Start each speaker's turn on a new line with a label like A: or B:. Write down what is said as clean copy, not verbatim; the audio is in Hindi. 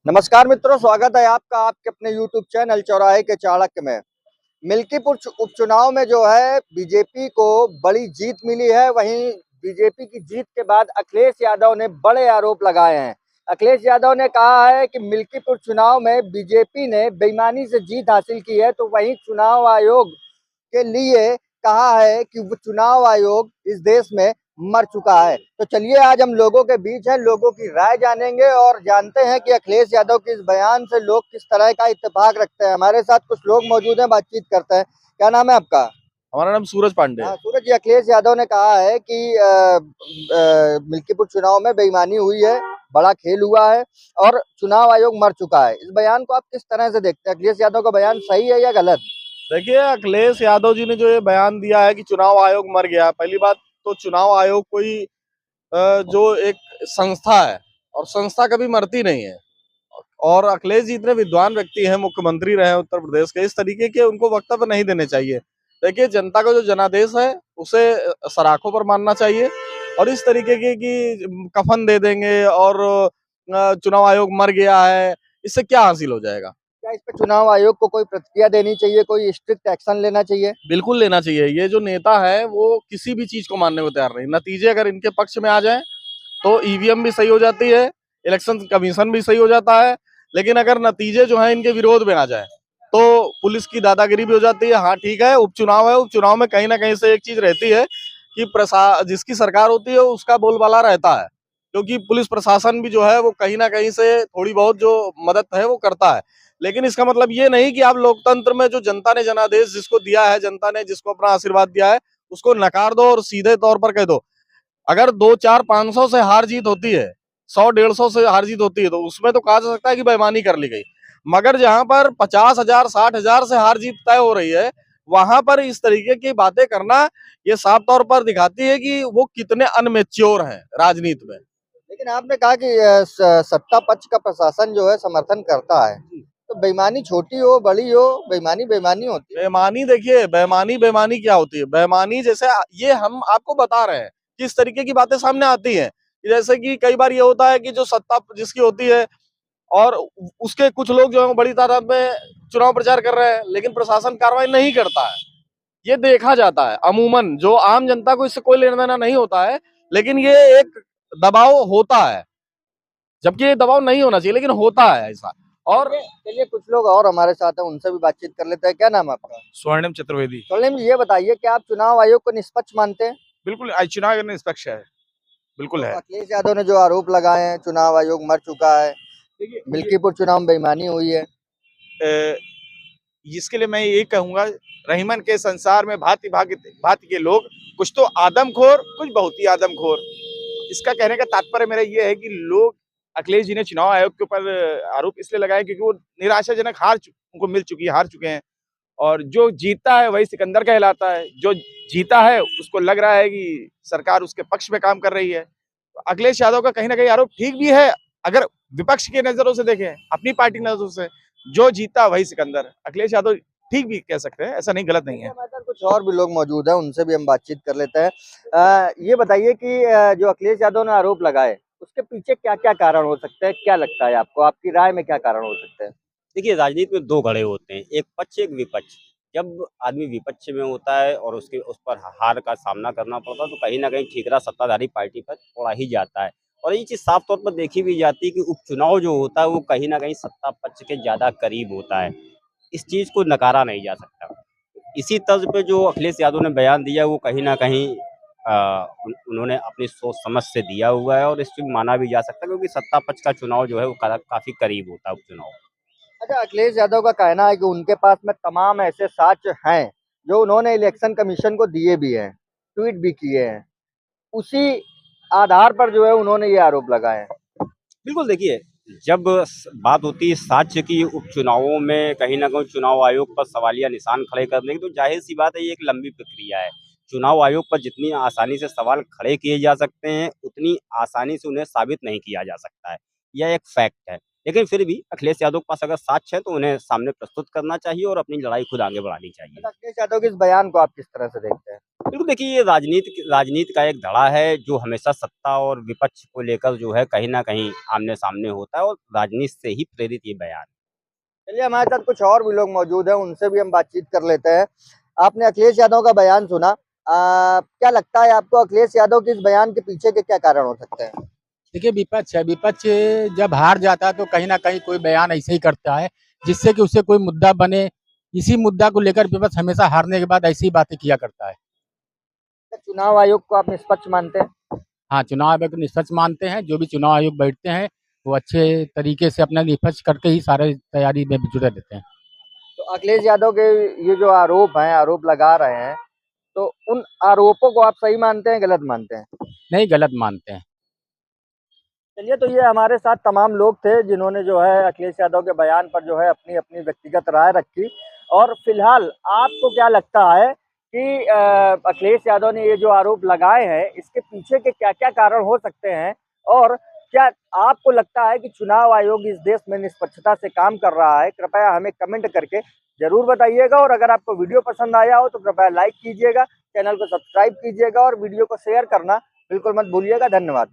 A: नमस्कार मित्रों, स्वागत है आपका आपके अपने YouTube चैनल चौराहे के चाणक्य में। मिल्कीपुर उपचुनाव में जो है बीजेपी को बड़ी जीत मिली है। वहीं बीजेपी की जीत के बाद अखिलेश यादव ने बड़े आरोप लगाए हैं। अखिलेश यादव ने कहा है कि मिल्कीपुर चुनाव में बीजेपी ने बेईमानी से जीत हासिल की है, तो वहीं चुनाव आयोग के लिए कहा है कि वो चुनाव आयोग इस देश में मर चुका है। तो चलिए आज हम लोगों के बीच हैं, लोगों की राय जानेंगे और जानते हैं कि अखिलेश यादव के इस बयान से लोग किस तरह का इत्तेफाक रखते हैं। हमारे साथ कुछ लोग मौजूद हैं, बातचीत करते हैं। क्या नाम है आपका?
B: हमारा नाम सूरज पांडे है।
A: हाँ सूरज जी, अखिलेश यादव ने कहा है कि मिल्कीपुर चुनाव में बेईमानी हुई है, बड़ा खेल हुआ है और चुनाव आयोग मर चुका है। इस बयान को आप किस तरह से देखते हैं? अखिलेश यादव का बयान सही है या गलत?
B: देखिए, अखिलेश यादव जी ने जो ये बयान दिया है कि चुनाव आयोग मर गया, पहली बात तो चुनाव आयोग कोई जो एक संस्था है और संस्था कभी मरती नहीं है। और अखिलेश जी इतने विद्वान व्यक्ति हैं, मुख्यमंत्री रहे हैं उत्तर प्रदेश के, इस तरीके के उनको वक्तव्य नहीं देने चाहिए। देखिए, जनता का जो जनादेश है उसे सराखों पर मानना चाहिए और इस तरीके के कि कफन दे देंगे और चुनाव आयोग मर गया है, इससे क्या हासिल हो जाएगा?
A: क्या इस पे चुनाव आयोग को कोई प्रतिक्रिया देनी चाहिए, कोई स्ट्रिक्ट एक्शन लेना चाहिए?
B: बिल्कुल लेना चाहिए। ये जो नेता है वो किसी भी चीज को मानने को तैयार नहीं। नतीजे अगर इनके पक्ष में आ जाए तो ईवीएम भी सही हो जाती है, इलेक्शन कमीशन भी सही हो जाता है, लेकिन अगर नतीजे जो है इनके विरोध में आ जाए तो पुलिस की दादागिरी भी हो जाती है। हाँ ठीक है, उपचुनाव है, उपचुनाव में कहीं ना कहीं से एक चीज रहती है कि जिसकी सरकार होती है उसका बोलबाला रहता है, क्योंकि पुलिस प्रशासन भी जो है वो कहीं ना कहीं से थोड़ी बहुत जो मदद है वो करता है। लेकिन इसका मतलब ये नहीं कि आप लोकतंत्र में जो जनता ने जनादेश जिसको दिया है, जनता ने जिसको अपना आशीर्वाद दिया है, उसको नकार दो और सीधे तौर पर कह दो। अगर 2, 4, 500 से हार जीत होती है, 100, 150 से हार जीत होती है, तो उसमें तो कहा जा सकता है कि बेईमानी कर ली गई। मगर जहां पर 50,000, 60,000 से हार जीत तय हो रही है, वहां पर इस तरीके की बातें करना ये साफ तौर पर दिखाती है कि वो कितने अनमेच्योर हैं राजनीति में।
A: लेकिन आपने कहा कि सत्ता पक्ष का प्रशासन जो है समर्थन करता है, तो बेईमानी छोटी हो बड़ी हो, बेईमानी बेईमानी होती है।
B: बेईमानी, देखिए बेईमानी बेईमानी क्या होती है? बेईमानी जैसे ये हम आपको बता रहे हैं किस तरीके की बातें सामने आती हैं। जैसे कि कई बार ये होता है कि जो सत्ता जिसकी होती है और उसके कुछ लोग जो है बड़ी तादाद में चुनाव प्रचार कर रहे हैं, लेकिन प्रशासन कार्रवाई नहीं करता है। ये देखा जाता है अमूमन, जो आम जनता को इससे कोई लेना देना नहीं होता है, लेकिन ये एक दबाव होता है, जबकि ये दबाव नहीं होना चाहिए लेकिन होता है ऐसा। और
A: चलिए कुछ लोग और हमारे साथ हैं, उनसे भी बातचीत कर लेते हैं। क्या नाम है आपका?
C: स्वर्णिम चतुर्वेदी।
A: स्वर्णिम जी, ये बताइए कि आप चुनाव आयोग को निष्पक्ष मानते हैं?
C: बिल्कुल चुनाव निष्पक्ष है, बिल्कुल
A: तो
C: है।
A: अखिलेश यादव ने जो आरोप लगाए हैं, चुनाव आयोग मर चुका है,
C: देखिए
A: मिल्कीपुर चुनाव में बेईमानी हुई है।
C: अ, इसके लिए मैं ये कहूंगा, रहीमन के संसार में भांति भांति भांति के लोग, कुछ तो आदमखोर, कुछ बहुत ही आदमखोर। इसका कहने का तात्पर्य मेरा ये है कि लोग अखिलेश जी ने चुनाव आयोग के ऊपर आरोप इसलिए लगाए क्योंकि वो निराशाजनक उनको मिल चुकी है, हार चुके हैं। और जो जीता है वही सिकंदर कहलाता है। जो जीता है उसको लग रहा है कि सरकार उसके पक्ष में काम कर रही है। तो अखिलेश यादव का कहीं ना कहीं आरोप ठीक भी है, अगर विपक्ष की नजरों से देखें, अपनी पार्टी की नजरों से। जो जीता वही सिकंदर, अखिलेश यादव ठीक भी कह सकते हैं, ऐसा नहीं, गलत नहीं है।
A: हमारे साथ कुछ और भी लोग मौजूद हैं, उनसे भी हम बातचीत कर लेते हैं। ये बताइए कि जो अखिलेश यादव ने आरोप लगाए, उसके पीछे क्या-क्या कारण हो सकते हैं? क्या लगता है आपको? आपकी राय में क्या कारण हो सकते हैं?
D: देखिए, राजनीति में 2 घड़े होते हैं, एक पक्ष, एक विपक्ष। जब आदमी विपक्ष में होता है और उस पर हार का सामना करना पड़ता है, तो कहीं न कहीं ठीकरा सत्ताधारी पार्टी पर थोड़ा ही जाता है। और ये चीज़ साफ तौर पर देखी भी जाती है कि उपचुनाव जो होता है, वो कहीं न कहीं सत्ता पक्ष के ज़्यादा करीब होता है। इस चीज़ को नकारा नहीं जा सकता। इसी तर्ज पे जो अखिलेश यादव ने बयान दिया, वो कहीं न कहीं उन्होंने अपनी सोच समझ से दिया हुआ है और इसको माना भी जा सकता है, क्योंकि सत्ता पक्ष का चुनाव जो है, वो काफ़ी करीब होता है उपचुनाव।
A: अच्छा, अखिलेश यादव का कहना है कि उनके पास में तमाम ऐसे साक्ष्य हैं, जो उन्होंने इलेक्शन कमीशन को दिए भी हैं, ट्वीट भी किए हैं। उसी आधार पर जो है उन्होंने ये आरोप लगाए हैं।
D: बिल्कुल, देखिए, जब बात होती है साक्ष्य की उपचुनावों में, कहीं न कहीं चुनाव आयोग पर सवालिया निशान खड़े करने की, तो ज़ाहिर-सी बात है ये एक लंबी प्रक्रिया है। चुनाव आयोग पर जितनी आसानी से सवाल खड़े किए जा सकते हैं, उतनी आसानी से उन्हें साबित नहीं किया जा सकता है। यह एक फैक्ट है। लेकिन फिर भी अखिलेश यादव के पास अगर साक्ष्य है तो उन्हें सामने प्रस्तुत करना चाहिए और अपनी लड़ाई खुद आगे बढ़ानी चाहिए।
A: अखिलेश यादव के इस बयान को आप किस तरह से देखते हैं?
D: बिल्कुल, देखिए ये राजनीति का एक धड़ा है जो हमेशा सत्ता और विपक्ष को लेकर जो है कहीं न कहीं आमने-सामने होता है और राजनीति से ही प्रेरित ये बयान।
A: चलिए, हमारे साथ कुछ और भी लोग मौजूद हैं, उनसे भी हम बातचीत कर लेते हैं। आपने अखिलेश यादव का बयान सुना, क्या लगता है आपको अखिलेश यादव के इस बयान के पीछे के क्या कारण हो सकते हैं?
E: देखिए विपक्ष है, विपक्ष जब हार जाता है तो कहीं न कहीं कोई बयान ऐसे ही करता है, जिससे कि उससे कोई मुद्दा बने। इसी मुद्दा को लेकर विपक्ष हमेशा हारने के बाद ऐसी ही बातें किया करता है।
A: क्या चुनाव आयोग को आप निष्पक्ष मानते हैं?
E: हाँ, चुनाव आयोग को निष्पक्ष मानते हैं, जो भी चुनाव आयोग बैठते हैं, वो अच्छे तरीके से अपना निष्पक्ष करके ही सारे तैयारी में जुटे रहते हैं।
A: तो अखिलेश यादव के ये जो आरोप हैं, आरोप लगा रहे हैं, तो उन आरोपों को आप सही मानते हैं, गलत मानते हैं?
E: नहीं, गलत मानते हैं।
A: चलिए, तो ये हमारे साथ तमाम लोग थे जिन्होंने जो है अखिलेश यादव के बयान पर जो है अपनी-अपनी व्यक्तिगत राय रखी। और फिलहाल आपको क्या लगता है कि अखिलेश यादव ने ये जो आरोप लगाए हैं, इसके पीछे के क्या-क्या कारण हो सकते हैं? और क्या आपको लगता है कि चुनाव आयोग इस देश में निष्पक्षता से काम कर रहा है? कृपया हमें कमेंट करके ज़रूर बताइएगा और अगर आपको वीडियो पसंद आया हो तो कृपया लाइक कीजिएगा, चैनल को सब्सक्राइब कीजिएगा और वीडियो को शेयर करना बिल्कुल मत भूलिएगा। धन्यवाद।